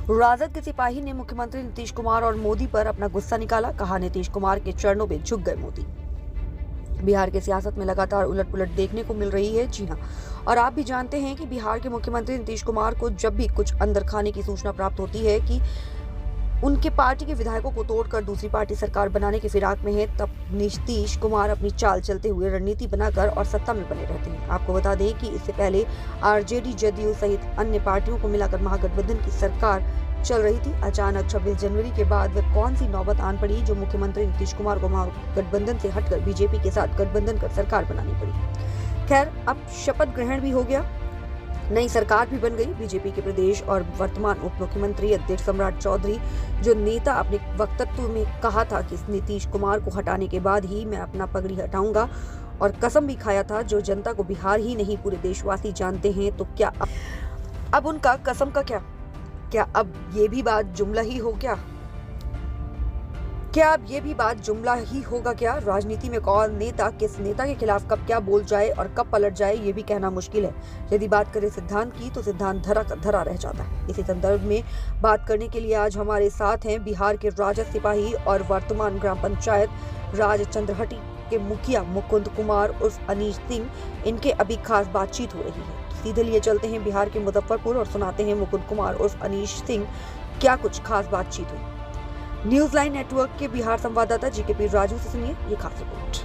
राजद के सिपाही ने मुख्यमंत्री नीतीश कुमार और मोदी पर अपना गुस्सा निकाला। कहा, नीतीश कुमार के चरणों में झुक गए मोदी। बिहार की सियासत में लगातार उलट-पुलट देखने को मिल रही है। जी हां, और आप भी जानते हैं कि बिहार के मुख्यमंत्री नीतीश कुमार को जब भी कुछ अंदर खाने की सूचना प्राप्त होती है कि उनके पार्टी के विधायकों को तोड़कर दूसरी पार्टी सरकार बनाने की फिराक में है, तब नीतीश कुमार अपनी चाल चलते हुए रणनीति बनाकर और सत्ता में बने रहते हैं। आपको बता दें कि इससे पहले आरजेडी, जदयू सहित अन्य पार्टियों को मिलाकर महागठबंधन की सरकार चल रही थी। अचानक 26 जनवरी के बाद वह कौन सी नौबत आन पड़ी जो मुख्यमंत्री नीतीश कुमार को महागठबंधन से हटकर बीजेपी के साथ गठबंधन कर सरकार बनानी पड़ी। खैर, अब शपथ ग्रहण भी हो गया, नई सरकार भी बन गई। बीजेपी के प्रदेश और वर्तमान उप मुख्यमंत्री अध्यक्ष सम्राट चौधरी, जो नेता अपने वक्तव्य में कहा था कि नीतीश कुमार को हटाने के बाद ही मैं अपना पगड़ी हटाऊंगा, और कसम भी खाया था जो जनता को बिहार ही नहीं पूरे देशवासी जानते हैं, तो क्या अब उनका कसम का क्या अब ये भी बात जुमला ही हो क्या अब ये भी बात जुमला ही होगा क्या? राजनीति में कौन नेता किस नेता के खिलाफ कब क्या बोल जाए और कब पलट जाए, ये भी कहना मुश्किल है। यदि बात करें सिद्धांत की, तो सिद्धांत धरा का धरा रह जाता है। इसी संदर्भ में बात करने के लिए आज हमारे साथ हैं बिहार के राजद सिपाही और वर्तमान ग्राम पंचायत राजचंद्रहटी के मुखिया मुकुंद कुमार उर्फ अनीश सिंह। इनके अभी खास बातचीत हो रही है। सीधे लिए चलते हैं बिहार के मुजफ्फरपुर और सुनाते हैं मुकुंद कुमार उर्फ अनीश सिंह क्या कुछ खास बातचीत हुई। न्यूज लाइन नेटवर्क के बिहार संवाददाता जीके राजू से सुनिए ये खास रिपोर्ट।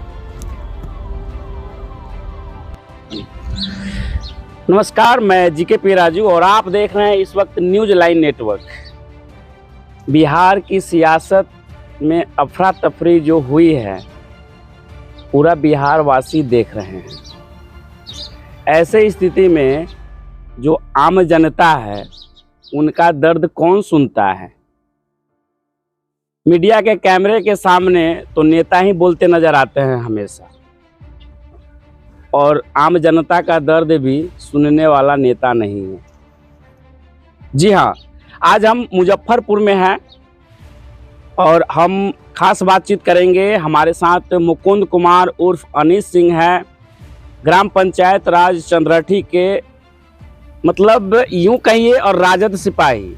नमस्कार, मैं जीके राजू और आप देख रहे हैं इस वक्त न्यूज लाइन नेटवर्क। बिहार की सियासत में अफरा तफरी जो हुई है, पूरा बिहार वासी देख रहे हैं। ऐसे स्थिति में जो आम जनता है, उनका दर्द कौन सुनता है? मीडिया के कैमरे के सामने तो नेता ही बोलते नजर आते हैं हमेशा, और आम जनता का दर्द भी सुनने वाला नेता नहीं है। जी हाँ, आज हम मुजफ्फरपुर में हैं और हम खास बातचीत करेंगे। हमारे साथ मुकुंद कुमार उर्फ अनीश सिंह है, ग्राम पंचायत राजचंद्रहटी के, मतलब यूं कहिए और राजद सिपाही।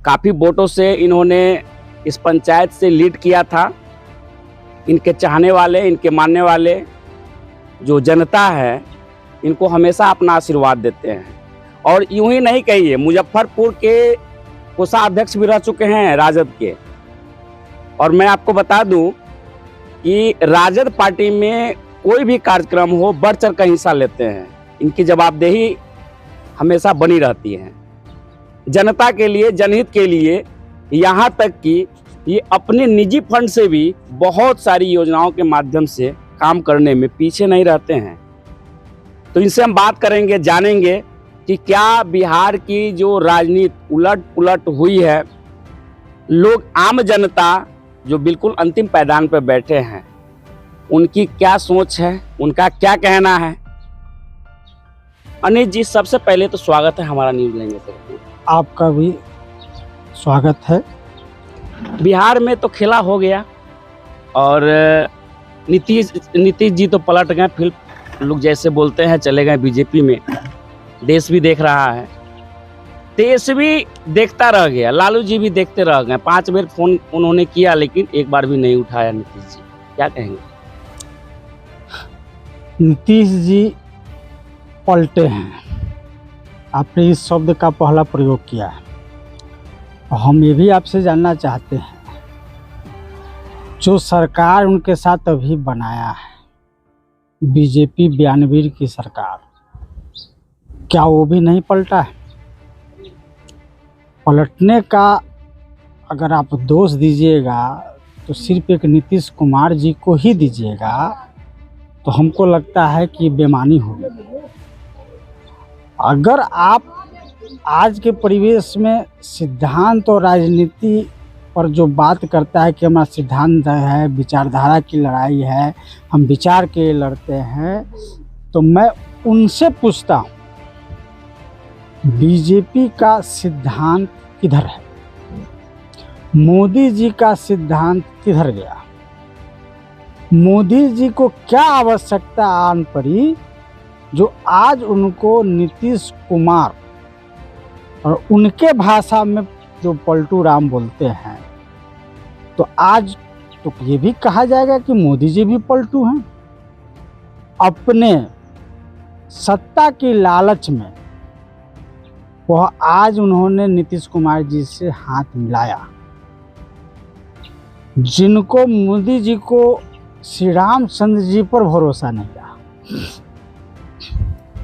काफ़ी वोटों से इन्होंने इस पंचायत से लीड किया था। इनके चाहने वाले, इनके मानने वाले जो जनता है, इनको हमेशा अपना आशीर्वाद देते हैं। और यूं ही नहीं कहिए, मुजफ्फरपुर के कोषाध्यक्ष भी रह चुके हैं राजद के। और मैं आपको बता दूं कि राजद पार्टी में कोई भी कार्यक्रम हो, बढ़ चढ़ कर हिस्सा लेते हैं। इनकी जवाबदेही हमेशा बनी रहती है जनता के लिए, जनहित के लिए। यहाँ तक कि ये अपने निजी फंड से भी बहुत सारी योजनाओं के माध्यम से काम करने में पीछे नहीं रहते हैं। तो इनसे हम बात करेंगे, जानेंगे कि क्या बिहार की जो राजनीति उलट पुलट हुई है, लोग, आम जनता जो बिल्कुल अंतिम पायदान पर बैठे हैं, उनकी क्या सोच है, उनका क्या कहना है। अनिल जी, सबसे पहले तो स्वागत है हमारा न्यूज लाइन पर। आपका भी स्वागत है। बिहार में तो खेला हो गया और नीतीश जी तो पलट गए, फिर लोग जैसे बोलते हैं चले गए बीजेपी में। देश भी देख रहा है, देश भी देखता रह गया, लालू जी भी देखते रह गए। 5 बार फोन उन्होंने किया, लेकिन एक बार भी नहीं उठाया नीतीश जी। क्या कहेंगे? नीतीश जी पलटे हैं, आपने इस शब्द का पहला प्रयोग किया है। हम ये भी आपसे जानना चाहते हैं, जो सरकार उनके साथ अभी बनाया है बीजेपी 92 की सरकार, क्या वो भी नहीं पलटा है? पलटने का अगर आप दोष दीजिएगा तो सिर्फ एक नीतीश कुमार जी को ही दीजिएगा, तो हमको लगता है कि बेईमानी होगी। अगर आप आज के परिवेश में सिद्धांत और राजनीति पर जो बात करता है कि हमारा सिद्धांत है, विचारधारा की लड़ाई है, हम विचार के लड़ते हैं, तो मैं उनसे पूछता हूँ, बीजेपी का सिद्धांत किधर है? मोदी जी का सिद्धांत किधर गया? मोदी जी को क्या आवश्यकता आन पड़ी जो आज उनको नीतीश कुमार और उनके भाषा में जो पलटू राम बोलते हैं, तो आज तो ये भी कहा जाएगा कि मोदी जी भी पलटू हैं। अपने सत्ता की लालच में वह आज उन्होंने नीतीश कुमार जी से हाथ मिलाया। जिनको मोदी जी को श्री रामचंद्र जी पर भरोसा नहीं रहा,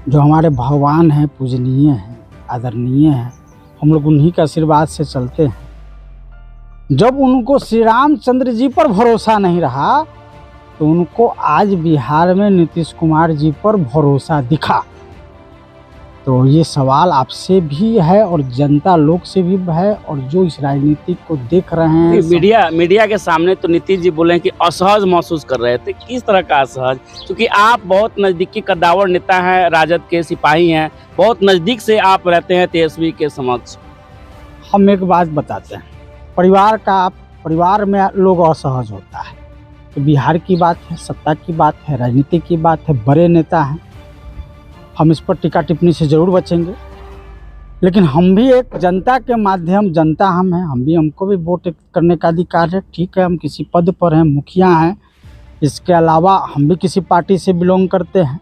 जो हमारे भगवान हैं, पूजनीय हैं, आदरणीय हैं, हम लोग उन्हीं के आशीर्वाद से चलते हैं। जब उनको श्री रामचंद्र जी पर भरोसा नहीं रहा तो उनको आज बिहार में नीतीश कुमार जी पर भरोसा दिखा। तो ये सवाल आपसे भी है और जनता लोग से भी है, और जो इस राजनीति को देख रहे हैं। मीडिया के सामने तो नीतीश जी बोले कि असहज महसूस कर रहे थे। किस तरह का असहज? क्योंकि आप बहुत नज़दीकी कद्दावर नेता हैं, राजद के सिपाही हैं, बहुत नज़दीक से आप रहते हैं तेजस्वी के समक्ष। हम एक बात बताते हैं, परिवार में लोग असहज होता है। तो बिहार की बात है, सत्ता की बात है, राजनीति की बात है, बड़े नेता हैं, हम इस पर टीका टिप्पणी से ज़रूर बचेंगे। लेकिन हम भी एक जनता के माध्यम, जनता हम हैं, हमको भी वोट करने का अधिकार है। ठीक है, हम किसी पद पर हैं, मुखिया हैं, इसके अलावा हम भी किसी पार्टी से बिलोंग करते हैं।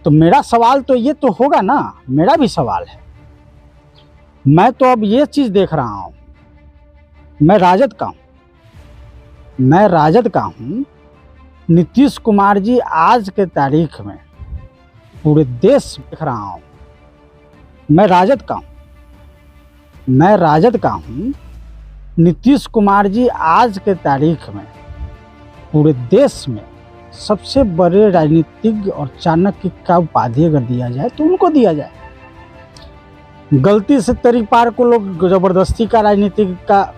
तो मेरा सवाल तो ये तो होगा ना, मेरा भी सवाल है। मैं तो अब ये चीज़ देख रहा हूँ, मैं राजद का हूँ। नीतीश कुमार जी आज के तारीख में पूरे देश देख रहा हूँ, मैं राजद का हूँ। नीतीश कुमार जी आज के तारीख में पूरे देश में सबसे बड़े राजनीतिज्ञ और चाणक्य का उपाधि अगर दिया जाए तो उनको दिया जाए। गलती से तरीपार को लोग जबरदस्ती का राजनीतिज्ञ का,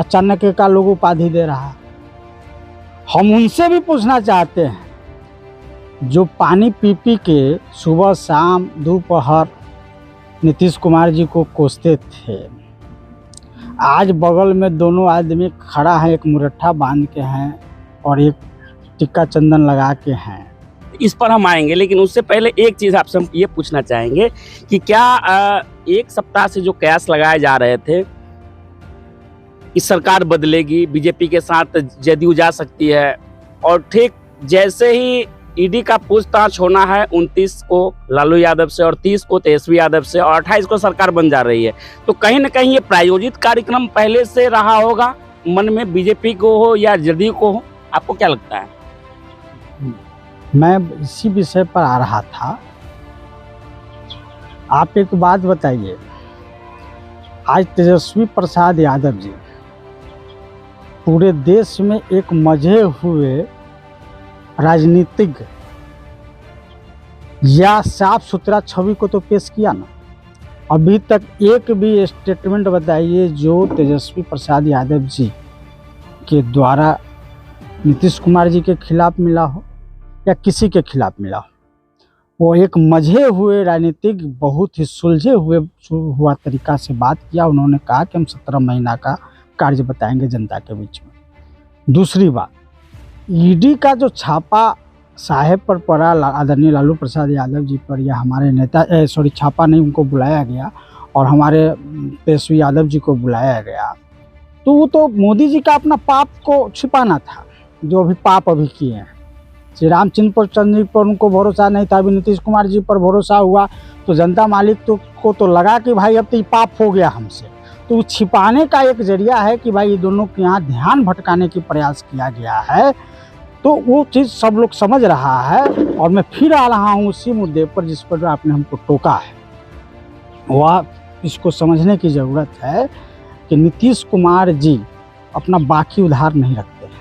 चाणक्य का लोग उपाधि दे रहा है। हम उनसे भी पूछना चाहते हैं, जो पानी पी के सुबह शाम दोपहर नीतीश कुमार जी को कोसते थे, आज बगल में दोनों आदमी खड़ा है, एक मुरट्ठा बांध के हैं और एक टिक्का चंदन लगा के हैं। इस पर हम आएंगे, लेकिन उससे पहले एक चीज़ आपसे हम ये पूछना चाहेंगे कि क्या एक सप्ताह से जो कयास लगाए जा रहे थे कि सरकार बदलेगी, बीजेपी के साथ जदयू जा सकती है, और ठीक जैसे ही ईडी का पूछताछ होना है 29 को लालू यादव से और 30 को तेजस्वी यादव से और 28 को सरकार बन जा रही है, तो कहीं ना कहीं ये प्रायोजित कार्यक्रम पहले से रहा होगा मन में, बीजेपी को हो या जदयू को हो? आपको क्या लगता है? मैं इसी विषय पर आ रहा था। आप एक बात बताइए, आज तेजस्वी प्रसाद यादव जी पूरे देश में एक मजे हुए राजनीतिज्ञ या साफ सुथरा छवि को तो पेश किया ना। अभी तक एक भी स्टेटमेंट बताइए जो तेजस्वी प्रसाद यादव जी के द्वारा नीतीश कुमार जी के खिलाफ मिला हो या किसी के खिलाफ मिला हो। वो एक मजे हुए राजनीतिक, बहुत ही सुलझे हुआ तरीका से बात किया। उन्होंने कहा कि हम 17 महीना का कार्य बताएंगे जनता के बीच में। दूसरी बात, ईडी का जो छापा साहेब पर पड़ा, आदरणीय लालू प्रसाद यादव जी पर, या हमारे नेता छापा नहीं, उनको बुलाया गया और हमारे तेजस्वी यादव जी को बुलाया गया, तो वो तो मोदी जी का अपना पाप को छिपाना था, जो अभी पाप अभी किए हैं। श्री रामचंद्र जी पर उनको भरोसा नहीं था, अभी नीतीश कुमार जी पर भरोसा हुआ, तो जनता मालिक को तो लगा कि भाई अब तो ये पाप हो गया हमसे। तो छिपाने का एक जरिया है कि भाई ये दोनों के यहाँ ध्यान भटकाने की प्रयास किया गया है। तो वो चीज़ सब लोग समझ रहा है, और मैं फिर आ रहा हूँ उसी मुद्दे पर जिस पर आपने हमको टोका है। वह इसको समझने की ज़रूरत है कि नीतीश कुमार जी अपना बाकी उधार नहीं रखते हैं।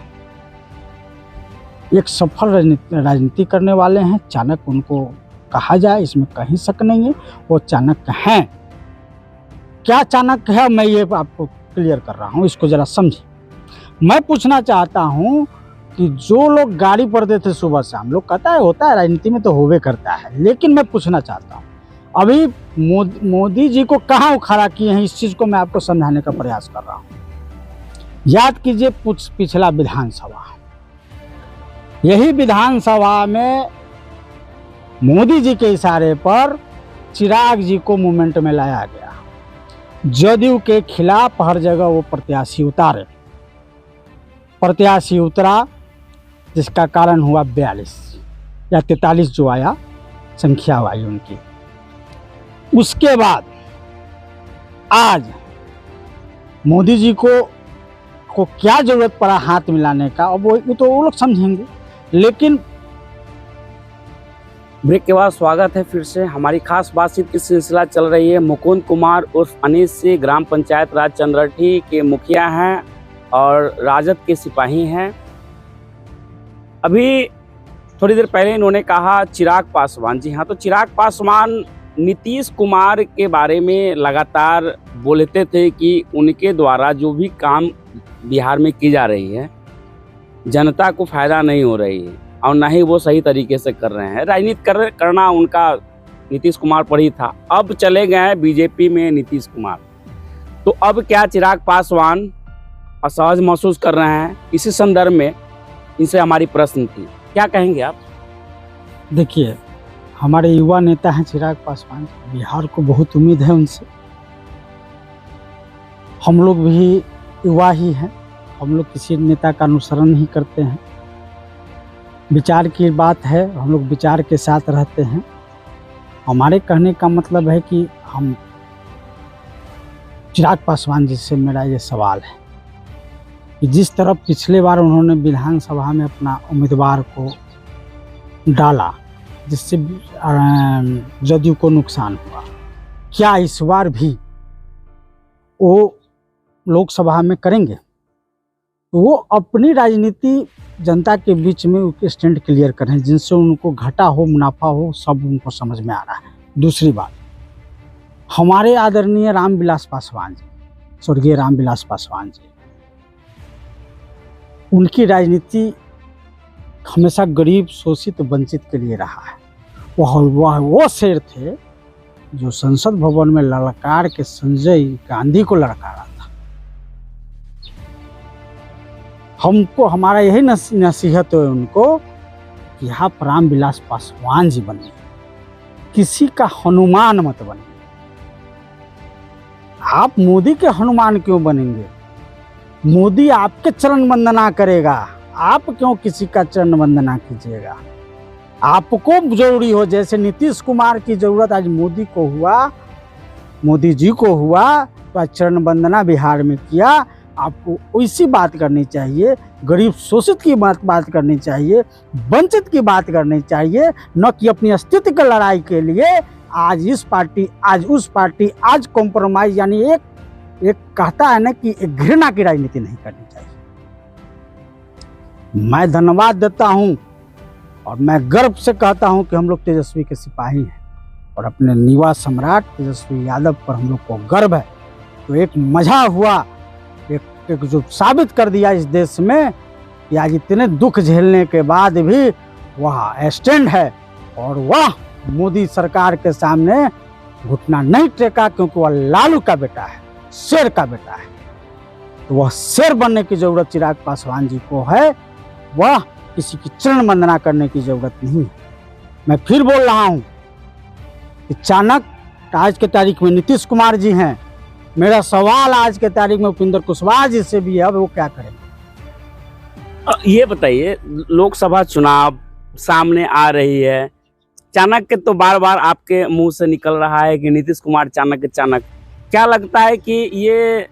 एक सफल राजनीति करने वाले हैं, चाणक्य उनको कहा जाए, इसमें कहीं शक नहीं है, वो चाणक्य हैं। क्या चाणक्य है, मैं ये आपको क्लियर कर रहा हूँ, इसको ज़रा समझिए। मैं पूछना चाहता हूँ कि जो लोग गाड़ी पर देते सुबह शाम, लोग कहता है होता है, राजनीति में तो होवे करता है, लेकिन मैं पूछना चाहता हूँ, अभी मोदी जी को कहाँ उखाड़ा किए हैं, इस चीज़ को मैं आपको समझाने का प्रयास कर रहा हूँ। याद कीजिए पिछला विधानसभा, यही विधानसभा में मोदी जी के इशारे पर चिराग जी को मूवमेंट में लाया गया। जदयू के खिलाफ हर जगह वो प्रत्याशी उतारे। प्रत्याशी उतरा जिसका कारण हुआ 42 या 43 जो आया, संख्या आई उनकी। उसके बाद आज मोदी जी को क्या जरूरत पड़ा हाथ मिलाने का, अब वो तो वो लोग समझेंगे। लेकिन ब्रेक के बाद स्वागत है फिर से। हमारी खास बातचीत की सिलसिला चल रही है। मुकुंद कुमार उर्फ अनीस से ग्राम पंचायत राज चंद्रठी के मुखिया हैं और राजद के सिपाही हैं। अभी थोड़ी देर पहले इन्होंने कहा चिराग पासवान, जी हाँ, तो चिराग पासवान नीतीश कुमार के बारे में लगातार बोलते थे कि उनके द्वारा जो भी काम बिहार में की जा रही है जनता को फायदा नहीं हो रही है और ना ही वो सही तरीके से कर रहे हैं। राजनीति करना उनका नीतीश कुमार पर ही था। अब चले गए हैं बीजेपी में नीतीश कुमार, तो अब क्या चिराग पासवान असहज महसूस कर रहे हैं? इसी संदर्भ में इनसे हमारी प्रश्न थी, क्या कहेंगे आप? देखिए, हमारे युवा नेता हैं चिराग पासवान, बिहार को बहुत उम्मीद है उनसे। हम लोग भी युवा ही हैं, हम लोग किसी नेता का अनुसरण नहीं करते हैं। विचार की बात है, हम लोग विचार के साथ रहते हैं। हमारे कहने का मतलब है कि हम चिराग पासवान जी से मेरा ये सवाल है कि जिस तरह पिछले बार उन्होंने विधानसभा में अपना उम्मीदवार को डाला जिससे जदयू को नुकसान हुआ, क्या इस बार भी वो लोकसभा में करेंगे? तो वो अपनी राजनीति जनता के बीच में उसके स्टैंड क्लियर करें, जिनसे उनको घाटा हो मुनाफा हो सब उनको समझ में आ रहा है। दूसरी बात, हमारे आदरणीय रामविलास पासवान जी, स्वर्गीय रामविलास पासवान जी, उनकी राजनीति हमेशा गरीब शोषित वंचित के लिए रहा है। वो शेर थे जो संसद भवन में ललकार के संजय गांधी को ललकारा था। हमको हमारा यही नसीहत है उनको कि आप रामविलास पासवान जी बनिए, किसी का हनुमान मत बनिए। आप मोदी के हनुमान क्यों बनेंगे? मोदी आपके चरण वंदना करेगा, आप क्यों किसी का चरण वंदना कीजिएगा? आपको जरूरी हो, जैसे नीतीश कुमार की जरूरत आज मोदी को हुआ, मोदी जी को हुआ, तो आज चरण वंदना बिहार में किया। आपको वैसी बात करनी चाहिए, गरीब शोषित की बात करनी चाहिए, वंचित की बात करनी चाहिए, न कि अपनी अस्तित्व की लड़ाई के लिए आज इस पार्टी आज उस पार्टी आज कॉम्प्रोमाइज, यानी एक कहता है ना कि एक घृणा की राजनीति नहीं करनी चाहिए। मैं धन्यवाद देता हूं और मैं गर्व से कहता हूं कि हम लोग तेजस्वी के सिपाही हैं और अपने युवा सम्राट तेजस्वी यादव पर हम लोग को गर्व है। तो एक मजा हुआ, एक जो साबित कर दिया इस देश में कि आज इतने दुख झेलने के बाद भी वह स्टैंड है और वह मोदी सरकार के सामने घुटना नहीं टेका, क्योंकि वह लालू का बेटा है, शेर का बेटा है। तो वह शेर बनने की जरूरत चिराग पासवान जी को है, वह किसी की चरण वंदना करने की जरूरत नहीं है। मैं फिर बोल रहा हूं कि चाणक्य आज के तारीख में नीतीश कुमार जी हैं। मेरा सवाल आज के तारीख में उपेंद्र कुशवाहा जी से भी है, अब वो क्या करेंगे? ये बताइए, लोकसभा चुनाव सामने आ रही है, चाणक्य तो बार बार आपके मुंह से निकल रहा है कि नीतीश कुमार चाणक्य चाणक्य, क्या लगता है कि ये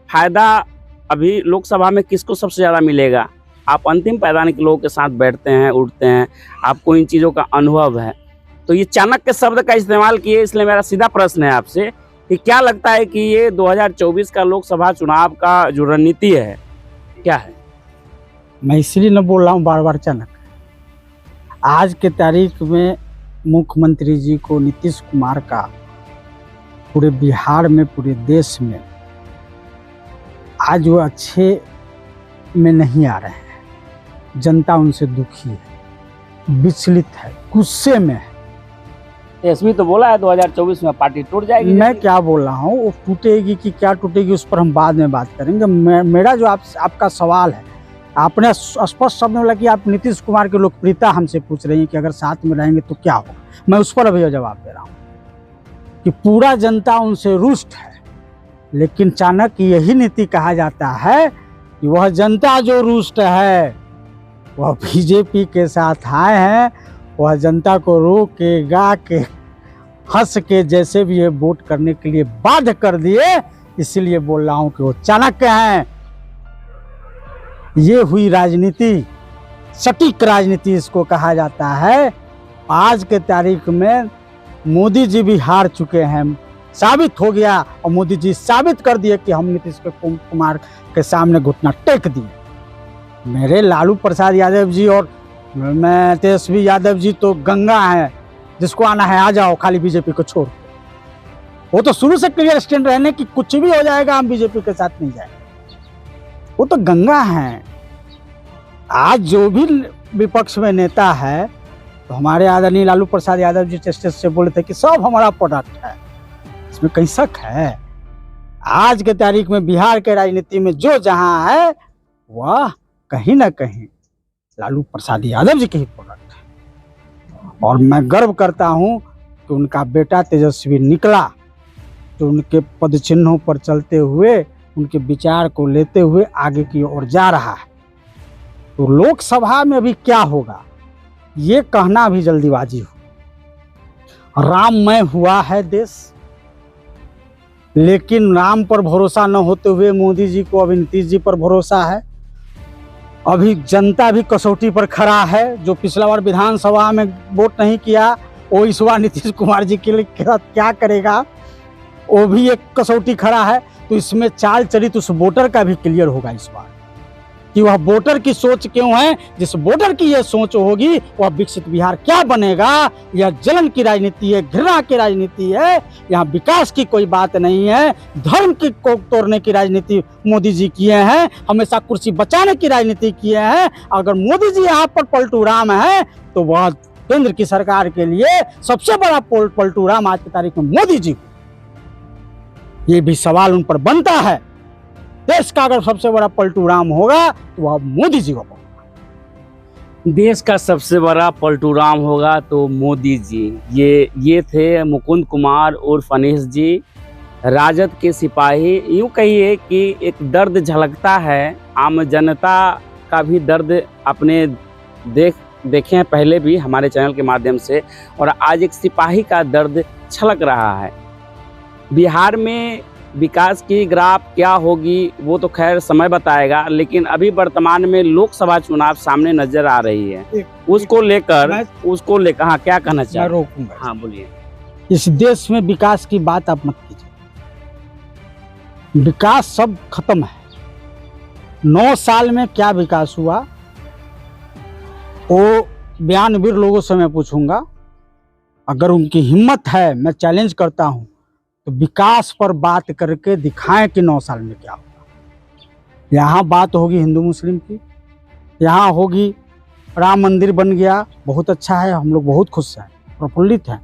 फायदा अभी लोकसभा में किसको सबसे ज़्यादा मिलेगा? आप अंतिम पायदान के लोगों के साथ बैठते हैं, उठते हैं, आपको इन चीज़ों का अनुभव है, तो ये चाणक्य शब्द का इस्तेमाल किए, इसलिए मेरा सीधा प्रश्न है आपसे कि क्या लगता है कि ये 2024 का लोकसभा चुनाव का जो रणनीति है क्या है? मैं इसलिए न बोल रहा हूँ बार बार चाणक्य। आज के तारीख में मुख्यमंत्री जी को नीतीश कुमार का पूरे बिहार में, पूरे देश में आज वो अच्छे में नहीं आ रहे हैं। जनता उनसे दुखी है, विचलित है, गुस्से में है। तेजस्वी तो बोला है 2024 में पार्टी टूट जाएगी। मैं क्या बोल रहा हूँ, वो टूटेगी कि क्या टूटेगी उस पर हम बाद में बात करेंगे। मेरा जो आपका सवाल है, आपने स्पष्ट शब्द में बोला कि आप नीतीश कुमार की लोकप्रियता हमसे पूछ रही हैं कि अगर साथ में रहेंगे तो क्या होगा। मैं उस पर अभी जवाब दे रहा हूँ कि पूरा जनता उनसे रुष्ट है, लेकिन चाणक्य यही नीति कहा जाता है कि वह जनता जो रुष्ट है वह बीजेपी के साथ आए हैं, वह जनता को रोकेगा के हंस के जैसे भी ये वोट करने के लिए बाध्य कर दिए, इसीलिए बोल रहा हूं कि वो चाणक्य हैं। ये हुई राजनीति, सटीक राजनीति इसको कहा जाता है। आज के तारीख में मोदी जी भी हार चुके हैं, साबित हो गया, और मोदी जी साबित कर दिए कि हम नीतीश कुमार के सामने घुटना टेक दिए। मेरे लालू प्रसाद यादव जी और मैं तेजस्वी यादव जी तो गंगा हैं, जिसको आना है आ जाओ, खाली बीजेपी को छोड़। वो तो शुरू से क्लियर स्टैंड रहने की कुछ भी हो जाएगा हम बीजेपी के साथ नहीं जाएंगे, वो तो गंगा हैं। आज जो भी विपक्ष में नेता है, तो हमारे आदरणीय लालू प्रसाद यादव जी स्टेज से बोले थे कि सब हमारा प्रोडक्ट है, इसमें कहीं शक है? आज के तारीख में बिहार के राजनीति में जो जहां है वह कहीं ना कहीं लालू प्रसाद यादव जी के ही प्रोडक्ट है। और मैं गर्व करता हूं कि उनका बेटा तेजस्वी निकला, जो उनके पद चिन्हों पर चलते हुए उनके विचार को लेते हुए आगे की ओर जा रहा है। तो लोकसभा में अभी क्या होगा ये कहना भी जल्दीबाजी हो। राममय हुआ है देश, लेकिन राम पर भरोसा न होते हुए मोदी जी को अभी नीतीश जी पर भरोसा है। अभी जनता भी कसौटी पर खड़ा है। जो पिछला बार विधानसभा में वोट नहीं किया, वो इस बार नीतीश कुमार जी के लिए क्या करेगा, वो भी एक कसौटी खड़ा है। तो इसमें चाल चरित उस वोटर का भी क्लियर होगा इस बार, कि वह वोटर की सोच क्यों है। जिस वोटर की यह सोच होगी वह विकसित बिहार क्या बनेगा। यह जलन की राजनीति है, घृणा की राजनीति है, यहाँ विकास की कोई बात नहीं है। धर्म की को तोड़ने की राजनीति मोदी जी किए हैं, हमेशा कुर्सी बचाने की राजनीति किए हैं। अगर मोदी जी यहाँ पर पलटू राम है तो वह केंद्र की सरकार के लिए सबसे बड़ा पलटू राम आज की तारीख में मोदी जी। ये भी सवाल उन पर बनता है। देश का अगर सबसे बड़ा पलटू राम होगा तो वह मोदी जी होगा। देश का सबसे बड़ा पलटू राम होगा तो मोदी जी। ये थे मुकुंद कुमार और फनीश जी, राजद के सिपाही। यूँ कहिए कि एक दर्द झलकता है, आम जनता का भी दर्द अपने देखे हैं पहले भी हमारे चैनल के माध्यम से, और आज एक सिपाही का दर्द छलक रहा है। बिहार में विकास की ग्राफ क्या होगी वो तो खैर समय बताएगा, लेकिन अभी वर्तमान में लोकसभा चुनाव सामने नजर आ रही है। उसको लेकर हाँ क्या कहना चाह रहे हैं? हाँ बोलिए। इस देश में विकास की बात आप मत कीजिए, विकास सब खत्म है। 9 साल में क्या विकास हुआ वो बयानवीर लोगों से मैं पूछूंगा। अगर उनकी हिम्मत है, मैं चैलेंज करता हूं, तो विकास पर बात करके दिखाएं कि 9 साल में क्या होगा। यहाँ बात होगी हिंदू मुस्लिम की, यहाँ होगी राम मंदिर बन गया, बहुत अच्छा है, हम लोग बहुत खुश हैं, प्रफुल्लित हैं,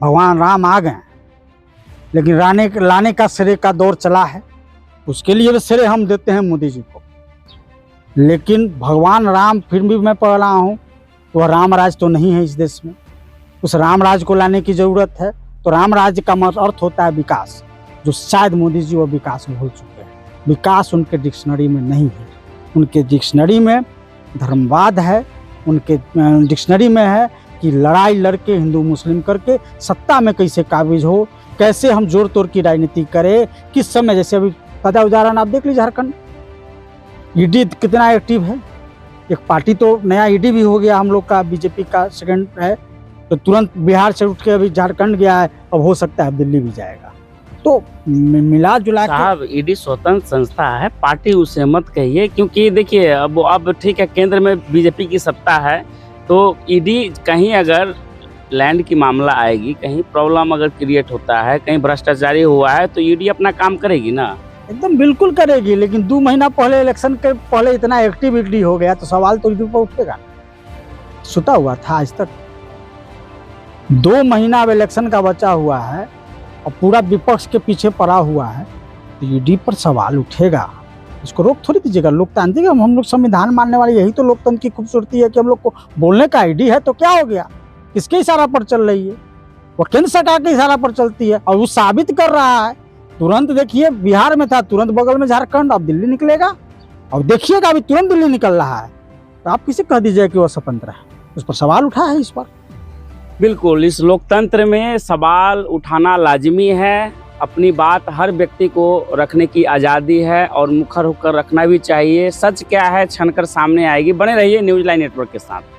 भगवान राम आ गए। लेकिन लाने का श्रेय का दौर चला है, उसके लिए भी श्रेय हम देते हैं मोदी जी को। लेकिन भगवान राम, फिर भी मैं पढ़ रहा हूँ, वह राम राज तो नहीं है इस देश में। उस राम राज को लाने की जरूरत है। तो राम राज्य का अर्थ होता है विकास, जो शायद मोदी जी वो विकास भूल चुके हैं। विकास उनके डिक्शनरी में नहीं है। उनके डिक्शनरी में धर्मवाद है, उनके डिक्शनरी में है कि लड़ाई लड़के हिंदू मुस्लिम करके सत्ता में कैसे काबिज हो, कैसे हम जोड़ तोड़ की राजनीति करें, किस समय। जैसे अभी ताजा उदाहरण आप देख लीजिए, झारखंड ईडी कितना एक्टिव है। एक पार्टी तो नया ईडी भी हो गया हम लोग का, बीजेपी का सेकंड है, तो तुरंत बिहार से उठ के अभी झारखंड गया है, अब हो सकता है दिल्ली भी जाएगा। तो मिला जुला साहब ईडी स्वतंत्र संस्था है, पार्टी उसे मत कहिए, क्योंकि देखिए अब ठीक है केंद्र में बीजेपी की सत्ता है, तो ईडी कहीं अगर लैंड की मामला आएगी, कहीं प्रॉब्लम अगर क्रिएट होता है, कहीं भ्रष्टाचारी हुआ है, तो ईडी अपना काम करेगी ना, एकदम बिल्कुल करेगी। लेकिन 2 महीना पहले इलेक्शन के पहले इतना एक्टिव ईडी हो गया तो सवाल तो ईडी पर उठेगा। सुता हुआ था आज तक। 2 महीना अब इलेक्शन का बचा हुआ है और पूरा विपक्ष के पीछे पड़ा हुआ है, तो ईडी पर सवाल उठेगा। इसको रोक थोड़ी दीजिएगा। लोकतांत्रिक हम लोग संविधान मानने वाले, यही तो लोकतंत्र की खूबसूरती है कि हम लोग को बोलने का ईडी है तो क्या हो गया, किसके इशारा पर चल रही है? वो केंद्र सरकार के इशारा पर चलती है और वो साबित कर रहा है तुरंत देखिए बिहार में था, तुरंत बगल में झारखंड, अब दिल्ली निकलेगा और देखिएगा अभी तुरंत दिल्ली निकल रहा है। तो आप किसे कह दीजिए कि वो स्वतंत्र है? उस पर सवाल उठा है इस पर। बिल्कुल, इस लोकतंत्र में सवाल उठाना लाजिमी है। अपनी बात हर व्यक्ति को रखने की आज़ादी है और मुखर होकर रखना भी चाहिए। सच क्या है छनकर सामने आएगी। बने रहिए न्यूज़ लाइन नेटवर्क के साथ।